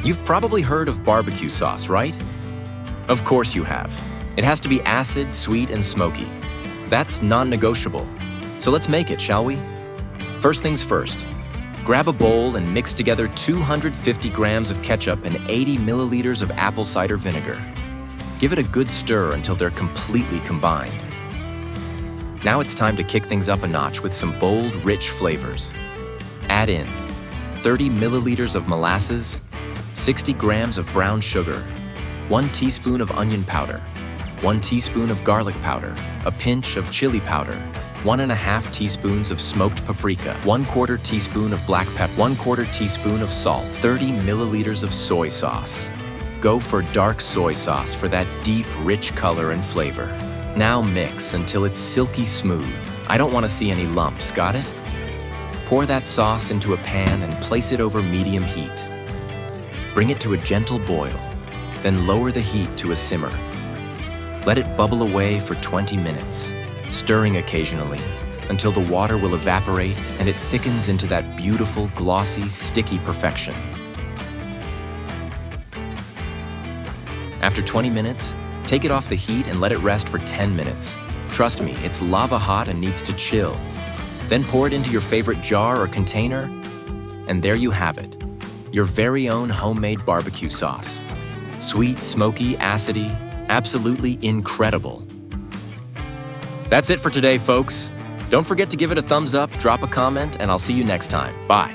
You've probably heard of barbecue sauce, right? Of course you have. It has to be acid, sweet, and smoky. That's non-negotiable. So let's make it, shall we? First things first. Grab a bowl and mix together 250 grams of ketchup and 80 milliliters of apple cider vinegar. Give it a good stir until they're completely combined. Now it's time to kick things up a notch with some bold, rich flavors. Add in 30 milliliters of molasses, 60 grams of brown sugar, 1 teaspoon of onion powder, 1 teaspoon of garlic powder, a pinch of chili powder, 1½ teaspoons of smoked paprika, 1/4 teaspoon of black pepper, 1/4 teaspoon of salt, 30 milliliters of soy sauce. Go for dark soy sauce for that deep, rich color and flavor. Now mix until it's silky smooth. I don't want to see any lumps, got it? Pour that sauce into a pan and place it over medium heat. Bring it to a gentle boil, then lower the heat to a simmer. Let it bubble away for 20 minutes, stirring occasionally until the water will evaporate and it thickens into that beautiful, glossy, sticky perfection. After 20 minutes, take it off the heat and let it rest for 10 minutes. Trust me, it's lava hot and needs to chill. Then pour it into your favorite jar or container, and there you have it, your very own homemade barbecue sauce. Sweet, smoky, acidy, absolutely incredible. That's it for today, folks. Don't forget to give it a thumbs up, drop a comment, and I'll see you next time. Bye.